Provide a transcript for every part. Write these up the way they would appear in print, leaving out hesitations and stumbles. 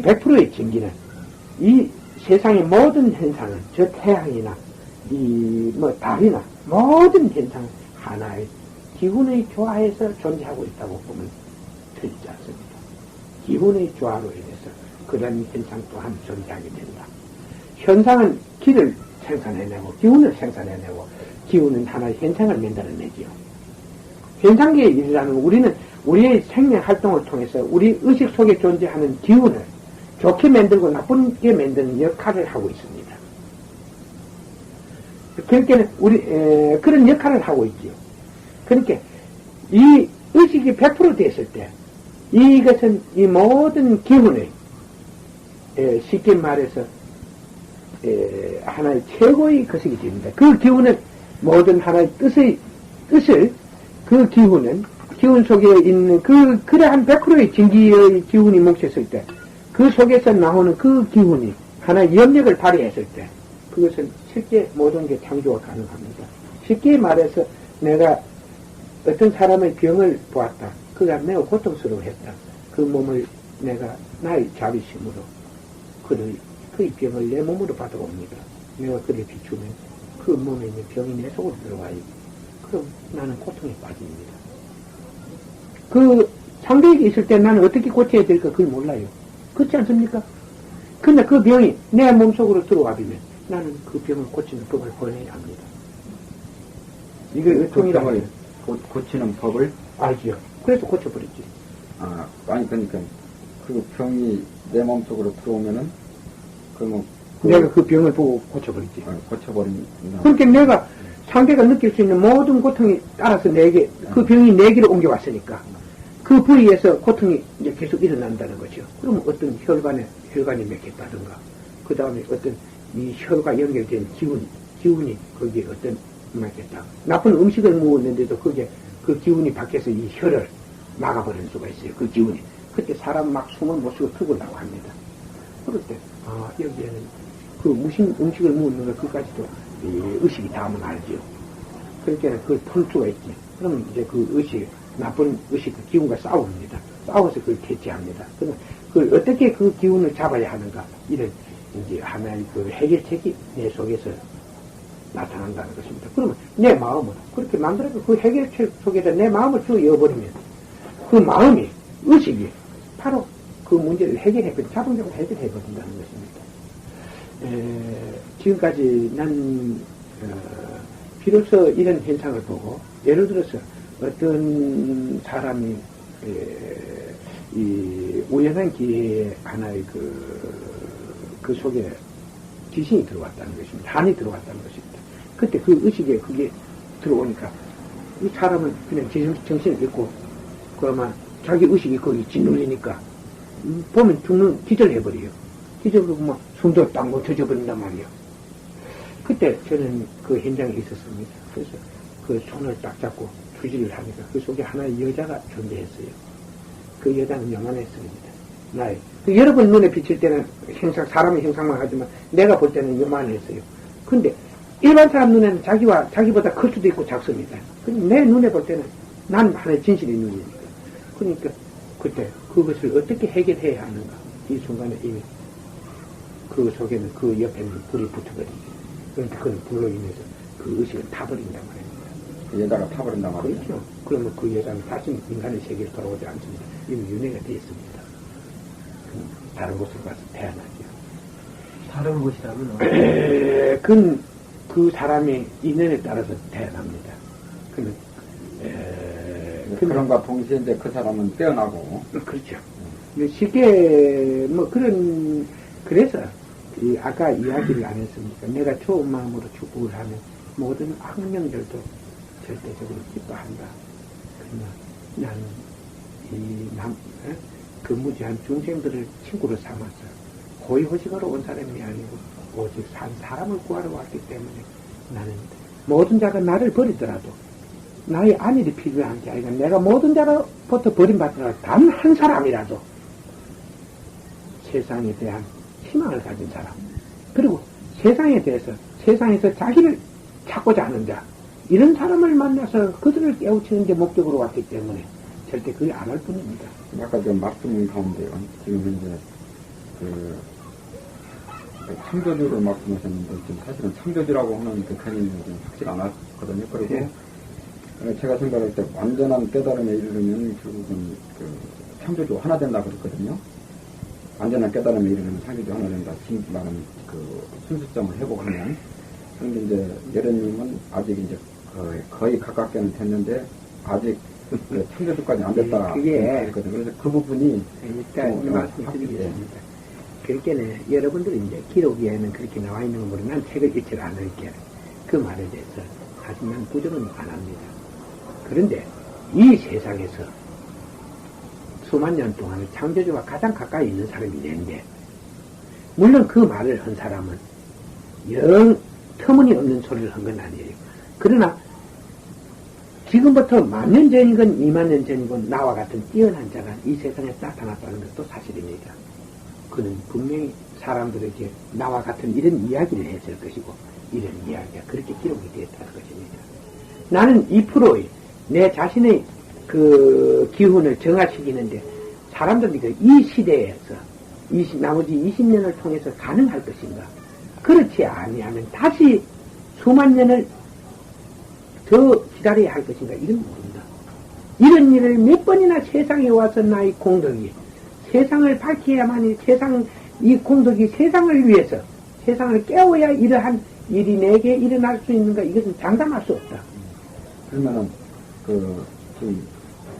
100%의 진기는 이 세상의 모든 현상은 저 태양이나 이 뭐 달이나 모든 현상은 하나의 기운의 조화에서 존재하고 있다고 보면 틀리지 않습니다. 기운의 조화로 인해서 그런 현상 또한 존재하게 된다. 현상은 기를 생산해내고 기운을 생산해내고 기운은 하나의 현상을 만들어내지요. 현상계의 일이라는 우리는 우리의 생명 활동을 통해서 우리 의식 속에 존재하는 기운을 좋게 만들고 나쁘게 만드는 역할을 하고 있습니다. 그러니까 그런 역할을 하고 있지요. 그러니까 이 의식이 100% 됐을 때 이것은 이 모든 기운의 쉽게 말해서 하나의 최고의 것이기 때문에 그 기운은 모든 하나의 뜻을 그 기운은 기운 속에 있는 그러한 100%의 진기의 기운이 뭉쳤을 때 그 속에서 나오는 그 기운이 하나의 영역을 발휘했을 때 그것은 쉽게 모든 게 창조가 가능합니다. 쉽게 말해서 내가 어떤 사람의 병을 보았다. 그가 매우 고통스러워했다. 그 몸을 내가 나의 자비심으로 그의 병을 내 몸으로 받아옵니다. 내가 그를 비추면 그 몸에 있는 병이 내 속으로 들어와요. 그럼 나는 고통에 빠집니다. 그 상대에게 있을 때 나는 어떻게 고쳐야 될까 그걸 몰라요. 그렇지 않습니까? 근데 그 병이 내 몸속으로 들어와 비면 나는 그 병을 고치는 법을 보내야 합니다. 이게 의통이라고 해요. 고치는 법을? 알지요. 그래서 고쳐버렸지. 아니, 그러니까, 그 병이 내 몸속으로 들어오면은, 그러면. 내가 그 병을 보고 고쳐버렸지. 고쳐버린다. 그러니까 내가 상대가 느낄 수 있는 모든 고통이 따라서 내게, 그 병이 내게로 옮겨왔으니까, 그 부위에서 고통이 이제 계속 일어난다는 거죠. 그러면 어떤 혈관이 맺혔다든가, 그 다음에 어떤 이 혈과 연결된 기운이 거기에 어떤 맺혔다. 나쁜 음식을 먹었는데도 그게 그 기운이 밖에서 이 혈을 막아버릴 수가 있어요. 그 기운이. 그때 사람 막 숨을 못 쉬고 죽으려고 합니다. 그럴 때, 여기에는 그 무슨 음식을 먹었는가 그까지도 의식이 닿으면 알죠. 그러니까 그걸 풀 수가 있지. 그러면 이제 그 의식, 나쁜 의식, 그 기운과 싸웁니다. 싸워서 그걸 퇴치합니다. 그러면 그걸 어떻게 그 기운을 잡아야 하는가. 이런 이제 하나의 그 해결책이 내 속에서 나타난다는 것입니다. 그러면 내 마음을 그렇게 만들어서 그 해결책 속에다 내 마음을 쭉 이어버리면 그 마음이, 의식이 바로 그 문제를 해결해버린, 자동적으로 해결해버린다는 것입니다. 지금까지 난 비로소 이런 현상을 보고 예를 들어서 어떤 사람이 이 우연한 기회에 하나의 그 속에 귀신이 들어왔다는 것입니다. 한이 들어왔다는 것입니다. 그때 그 의식에 그게 들어오니까 이 사람은 그냥 정신을 잃고 그러면 자기 의식이 거기 짓눌리니까 보면 기절해버려요. 기절하고 막 숨도 딱 멈춰져 버린단 말이에요. 그때 저는 그 현장에 있었습니다. 그래서 그 손을 딱 잡고 추지를 하니까 그 속에 하나의 여자가 존재했어요. 그 여자는 영원했습니다. 나의. 여러분 눈에 비칠 때는 사람의 형상만 하지만 내가 볼 때는 요만했어요. 근데 일반 사람 눈에는 자기보다 클 수도 있고 작습니다. 근데 내 눈에 볼 때는 난 하나의 진실의 눈이니까. 그러니까 그때 그것을 어떻게 해결해야 하는가. 이 순간에 이미 그 속에는 그 옆에는 불이 붙어버리죠. 그러니까 그건 불로 인해서 그 의식을 타버린단 말입니다. 그 여자가 타버린단 말이죠. 그렇죠. 그러면 그 여자는 다시 인간의 세계로 돌아오지 않습니다. 이미 윤회가 되어 있습니다. 다른 곳으로 가서 태어나죠. 다른 곳이라면? 그 사람의 인연에 따라서 태어납니다. 그런가 동시에 이제 그 사람은 깨어나고. 그렇죠. 쉽게, 그래서, 아까 이야기를 안 했습니까? 내가 좋은 마음으로 축복을 하면 모든 악령들도 절대적으로 기뻐한다. 그러나 나는 무지한 중생들을 친구로 삼아서 호의호식으로 온 사람이 아니고 오직 산 사람을 구하러 왔기 때문에 나는 모든 자가 나를 버리더라도 나의 안일이 필요한 게 아니라 내가 모든 자로부터 버림받더라도 단 한 사람이라도 세상에 대한 희망을 가진 사람 그리고 세상에 대해서 세상에서 자기를 찾고자 하는 자 이런 사람을 만나서 그들을 깨우치는 게 목적으로 왔기 때문에 절대 그걸 안 할 뿐입니다. 아까 그 말씀 가운데요. 지금 이제 창조주를 말씀하셨는데, 지금 사실은 창조주라고 하는 그 개념이 좀 확실히 않았거든요. 그리고 네. 제가 생각할 때 완전한 깨달음에 이르려면 결국은 그 창조주 하나 된다 그랬거든요. 완전한 깨달음에 이르려면 창조주 하나 된다. 말은 그 순수점을 회복하면. 그런데 이제 여련님은 아직 이제 거의 가깝게는 됐는데 아직 창조주까지 안 됐다. 그게 그래서 그 부분이 일단 말씀드리겠습니다. 그렇게는 여러분들이 이제 기록에는 그렇게 나와 있는 건 모르면 난 책을 읽지 않을게. 그 말에 대해서 하지만 부정은 안 합니다. 그런데 이 세상에서 수만 년 동안 창조주와 가장 가까이 있는 사람이 내인데, 물론 그 말을 한 사람은 영 터무니없는 소리를 한 건 아니에요. 그러나 지금부터 10,000년 전이건 20,000년 전이건 나와 같은 뛰어난 자가 이 세상에 나타났다는 것도 사실입니다. 그는 분명히 사람들에게 나와 같은 이런 이야기를 했을 것이고, 이런 이야기가 그렇게 기록이 되었다는 것입니다. 나는 2%의 내 자신의 그 기운을 정화시키는데, 사람들이 이 시대에서 나머지 20년을 통해서 가능할 것인가? 그렇지 아니하면 다시 수만 년을 더 기다려야 할 것인가? 이건 모른다. 이런 일을 몇 번이나 세상에 와서 나의 공덕이 세상을 밝혀야만이 이 공덕이 세상을 위해서 세상을 깨워야 이러한 일이 내게 일어날 수 있는가? 이것은 장담할 수 없다. 그러면은 지금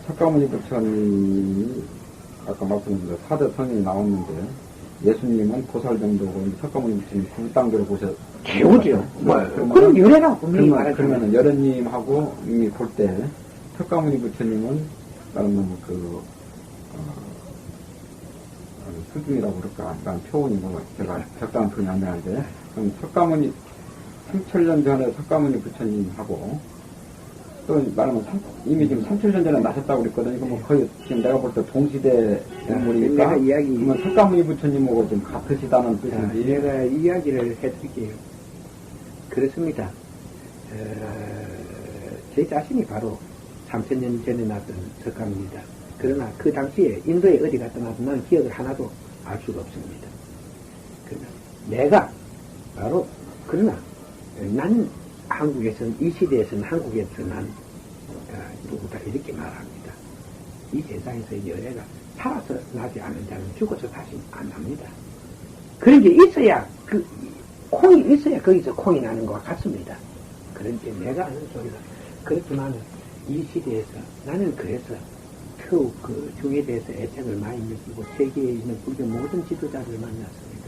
석가모니 부처님이 아까 말씀드린 4대 성인이 나왔는데 예수님은 보살 정도고 석가모니 부처님 굴당대로 보셨. 최고죠. 그런 유래라고 분명히 말하죠. 그러면은 여련님하고 이미 볼 때 석가모니 부처님은 나는 수중이라고 그럴까? 약간 표현이고, 제가 적당한 표현이 안 되는데, 그럼 석가모니, 3,000년 전에 석가모니 부처님하고, 또 말하면 이미 지금 3,000년 전에 나셨다고 그랬거든요. 그러면 거의 지금 내가 볼 때 동시대 인물이니까, 그러면 석가모니 부처님하고 좀 같으시다는 뜻인지. 내가 이야기를 해드릴게요. 그렇습니다. 제 자신이 바로 3,000년 전에 났던 석가모니입니다. 그러나 그 당시에 인도에 어디 갔다 나도 나는 기억을 하나도 알 수가 없습니다. 그러나 내가 바로 그러나 나는 한국에서는 이 시대에서는 한국에서 난 누구다 이렇게 말합니다. 이 세상에서 열애가 살아서 나지 않은 자는 죽어서 다시 안 납니다. 그런 게 있어야 콩이 있어야 거기서 콩이 나는 것과 같습니다. 그런데 내가 하는 소리가 그렇지만 이 시대에서 나는 그래서 더욱 그 중에 대해서 애착을 많이 느끼고 세계에 있는 불교 모든 지도자를 만났습니다.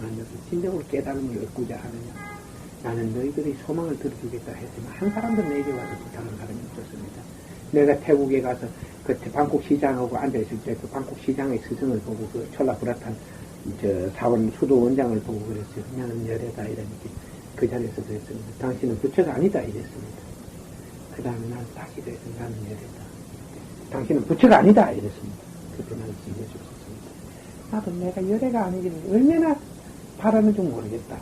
만나서 진정으로 깨달음을 얻고자 하느냐. 나는 너희들의 소망을 들어주겠다 했지만 한 사람도 내게 와서 부탁한 사람이 없었습니다. 내가 태국에 가서 그 방콕 시장하고 앉아있을 때 그 방콕 시장의 스승을 보고 그 촐라브라탄 사원 수도 원장을 보고 그랬어요. 나는 열애다 이러니까 그 자리에서 그랬습니다. 당신은 부처가 아니다 이랬습니다. 그 다음에 난 다시 그래서 나는 열애다. 당신은 부처가 아니다 이랬습니다. 그때 나는 진정해줬습니다. 나도 내가 열애가 아니기를 얼마나 바라는 줄 모르겠다.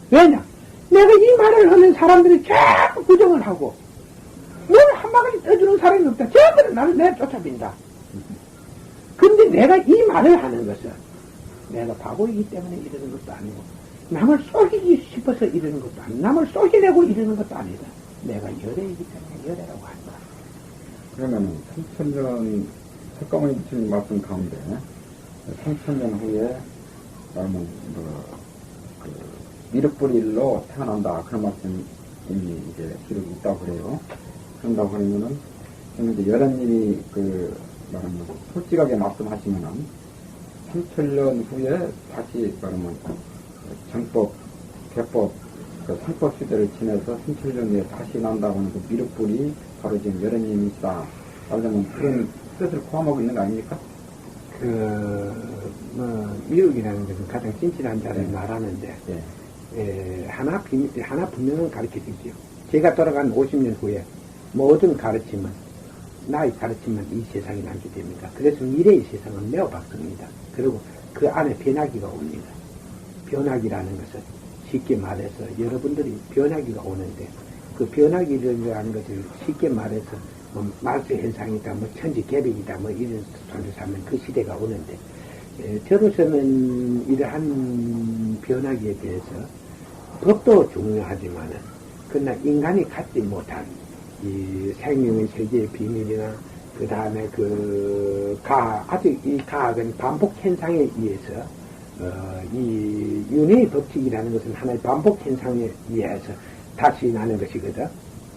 왜냐? 내가 이 말을 하는 사람들이 자꾸 부정을 하고 너를 한마디 떠주는 사람이 없다. 저들은 나를 내쫓아빈다. 근데 내가 이 말을 하는 것은 내가 바보이기 때문에 이러는 것도 아니고 남을 속이기 싶어서 이러는 것도 아니고 남을 속이려고 이러는 것도 아니다. 내가 열애이기 때문에 열애라고 한다. 그러면 3,000년 석가모니 부처님 말씀 가운데 3,000년 후에 말하면 미륵불일로 태어난다 그런 말씀이 이제 기록이 있다고 그래요. 그런다고 그러면은 이제 여러님이 말하면 솔직하게 말씀하시면은 3,000년 후에 다시 말하면 정법, 개법, 상법 시대를 지내서 3,000년 후에 다시 난다고 하는 그 미륵불이 바로 지금 여러님이시다. 말하자면 그런 뜻을 포함하고 있는 거 아닙니까? 미륵이라는 것은 가장 진실한 자를 네. 말하는데, 네. 하나 분명은 가르쳐 주지요. 제가 돌아간 50년 후에 모든 가르침은, 나의 가르침은 이 세상에 남게 됩니다. 그래서 미래의 세상은 매우 밝습니다. 그리고 그 안에 변화기가 옵니다. 변화기라는 것은 쉽게 말해서 여러분들이 변화기가 오는데, 그 변화기라는 것을 쉽게 말해서 말세 현상이다, 천지개벽이다, 이런 소리를 하면 그 시대가 오는데, 저로서는 이러한 변화기에 대해서 법도 중요하지만은, 그러나 인간이 갖지 못한 이 생명의 세계의 비밀이나, 그 다음에 아직 이 과학은 반복 현상에 의해서, 이 윤회의 법칙이라는 것은 하나의 반복 현상에 의해서 다시 나는 것이거든.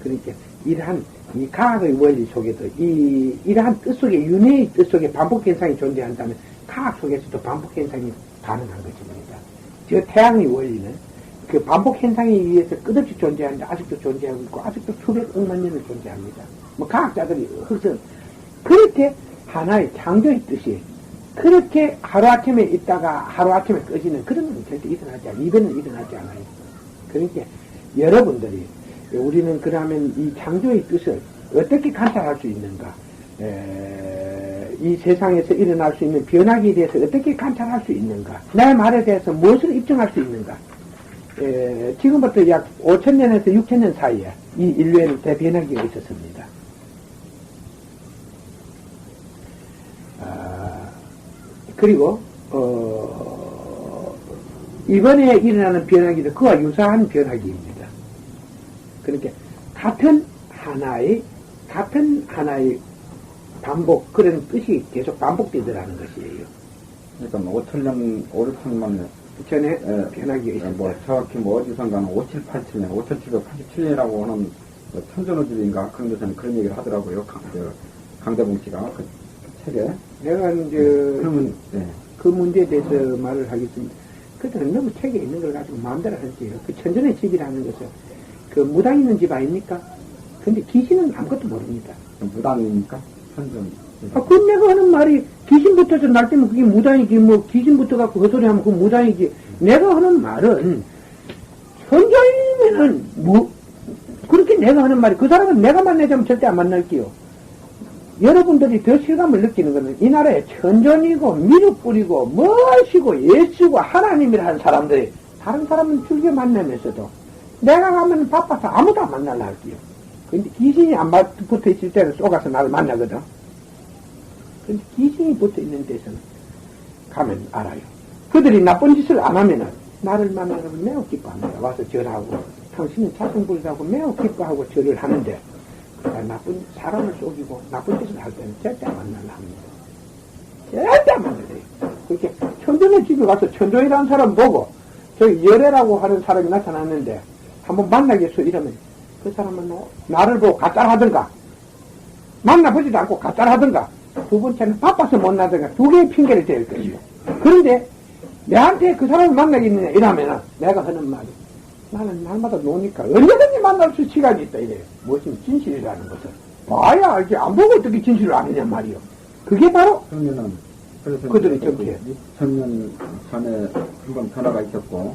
그러니까 이러한 이 과학의 원리 속에도 이러한 뜻 속에, 윤회의 뜻 속에 반복 현상이 존재한다면 과학 속에서도 반복 현상이 가능한 것입니다. 저 태양의 원리는 그 반복 현상에 의해서 끝없이 존재하는데 아직도 존재하고 있고, 아직도 수백억만 년을 존재합니다. 뭐 과학자들이 흑선 그렇게 하나의 창조의 뜻이 그렇게 하루아침에 있다가 하루아침에 꺼지는 그런 건 절대 일어나지 않아요. 이변은 일어나지 않아요. 그러니까 여러분들이, 우리는 그러면 이 창조의 뜻을 어떻게 관찰할 수 있는가, 이 세상에서 일어날 수 있는 변화기에 대해서 어떻게 관찰할 수 있는가, 내 말에 대해서 무엇을 입증할 수 있는가. 지금부터 약 5,000년에서 6,000년 사이에 이 인류에는 대변화기가 있었습니다. 그리고 이번에 일어나는 변화기도 그와 유사한 변화기입니다. 그러니까 같은 하나의 반복, 그런 뜻이 계속 반복되더라는 것이에요. 그러니까 뭐 5,000년, 5,6천만 년 전에 변화기가 있었다. 뭐 정확히 뭐 어디선가는 5787년, 5787이라고 하는 천전우주인가 그런 데서는 그런 얘기를 하더라고요. 강대봉 씨가 그 책에. 내가 이제 그러면 그 문제에 대해서 말을 하겠습니다. 그들은 너무 책에 있는 걸 가지고 마음대로 하세요. 그 천전의 집이라는 것은 그 무당 있는 집 아닙니까? 근데 귀신은 아무것도 모릅니다. 무당입니까? 천전. 그건 내가 하는 말이 귀신 붙어서 날 때면 그게 무당이지, 뭐 귀신 붙어갖고 헛소리 하면 그건 무당이지. 내가 하는 말은 천전이면은 그렇게 내가 하는 말이, 그 사람은 내가 만나자면 절대 안 만날게요. 여러분들이 더 실감을 느끼는 것은 이 나라에 천전이고 미륵 뿌리고 멋이고 예수고 하나님이라 하는 사람들이 다른 사람은 즐겨 만나면서도 내가 가면 바빠서 아무도 안 만날라 할게요. 근데 귀신이 안 붙어 있을 때는 쏘가서 나를 만나거든. 근데 귀신이 붙어 있는 데서는 가면 알아요. 그들이 나쁜 짓을 안 하면은 나를 만나면 매우 기뻐합니다. 와서 절하고, 당신은 자성불사하고 매우 기뻐하고 절을 하는데, 나쁜 사람을 속이고 나쁜 짓을 할 때는 절대 안 만날라 합니다. 절대 안 만나요. 그렇게 천전의 집에 가서 천조이라는 사람 보고 저기 열애라고 하는 사람이 나타났는데 한번 만나겠어 이러면 그 사람은 나를 보고 가짜를 하든가 만나보지도 않고 가짜를 하든가 두 번째는 바빠서 못 나든가 두 개의 핑계를 댈 것이요. 그런데 내한테 그 사람을 만나겠느냐 이러면은 내가 하는 말이, 나는 날마다 노니까 언제든지 만날 수 시간이 있다 이래요. 무엇이 진실이라는 것을 봐야 알지, 안 보고 어떻게 진실을 아느냐 말이요. 그게 바로 그러면은 그래서 그들이 정치에 2000년 전에 한번 변화가 있었고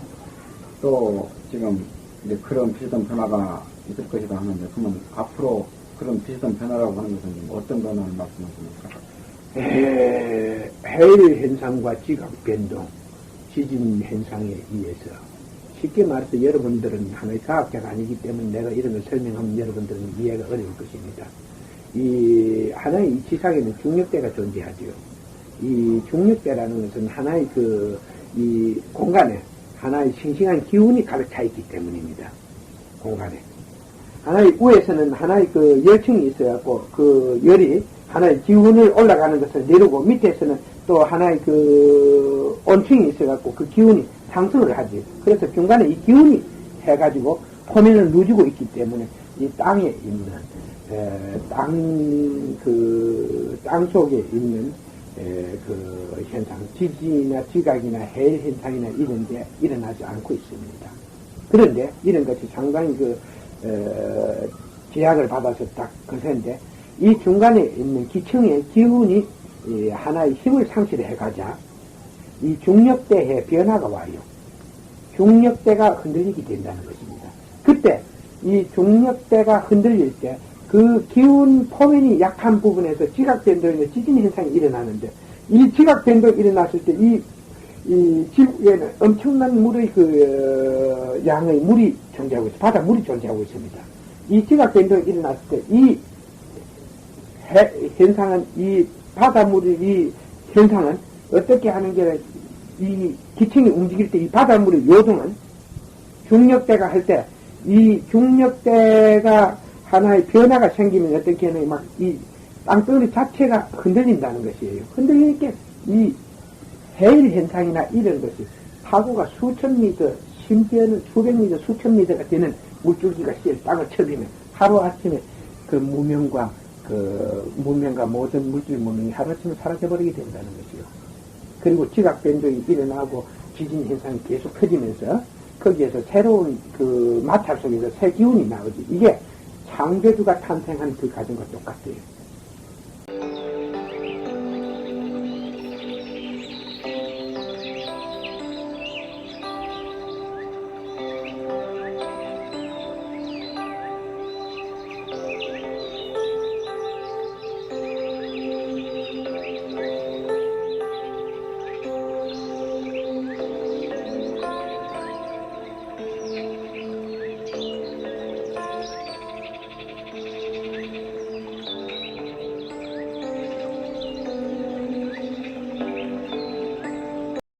또 지금 이제 그런 비슷한 변화가 있을 것이다 하는데, 그러면 앞으로 그런 비슷한 변화라고 하는 것은 어떤 변화를 말씀하십니까? 해일 현상과 지각 변동, 지진 현상에 의해서, 쉽게 말해서 여러분들은 하나의 과학자가 아니기 때문에 내가 이런 걸 설명하면 여러분들은 이해가 어려울 것입니다. 이 하나의 이 지상에는 중력대가 존재하지요. 이 중력대라는 것은 하나의 이 공간에 하나의 싱싱한 기운이 가득 차 있기 때문입니다. 공간에. 하나의 위에서는 하나의 열층이 있어갖고 그 열이 하나의 기운을 올라가는 것을 내리고, 밑에서는 또 하나의 온층이 있어갖고 그 기운이 상승을 하지. 그래서 중간에 이 기운이 해가지고 표면을 누지고 있기 때문에 이 땅에 있는, 땅 속에 있는, 현상, 지진이나 지각이나 해일 현상이나 이런 게 일어나지 않고 있습니다. 그런데 이런 것이 상당히 제약을 받아서 딱 거센데, 이 중간에 있는 기층의 기운이 하나의 힘을 상실해 가자 이 중력대에 변화가 와요. 중력대가 흔들리게 된다는 것입니다. 그때 이 중력대가 흔들릴 때 그 기운 포면이 약한 부분에서 지각변동이나 지진 현상이 일어나는데, 이 지각변동이 일어났을 때 이 지구에는 엄청난 물의 양의 물이 존재하고 있습니다. 바다 물이 존재하고 있습니다. 이 지각변동이 일어났을 때 이 현상은, 이 바다물의 이 현상은 어떻게 하는 게, 이 기층이 움직일 때 이 바닷물의 요동은 중력대가 할 때, 이 중력대가 하나의 변화가 생기면 어떻게 하는 막 이 땅덩어리 자체가 흔들린다는 것이에요. 흔들리니까 이 해일 현상이나 이런 것이 파고가 수천 미터, 심지어는 수백 미터, 수천 미터가 되는 물줄기가 땅을 쳐리면 하루아침에 그 무명과 모든 물질 무명이 하루아침에 사라져버리게 된다는 것이요. 그리고 지각 변동이 일어나고 지진 현상이 계속 퍼지면서 거기에서 새로운 그 마찰 속에서 새 기운이 나오지. 이게 창조주가 탄생한 그 과정과 똑같아요.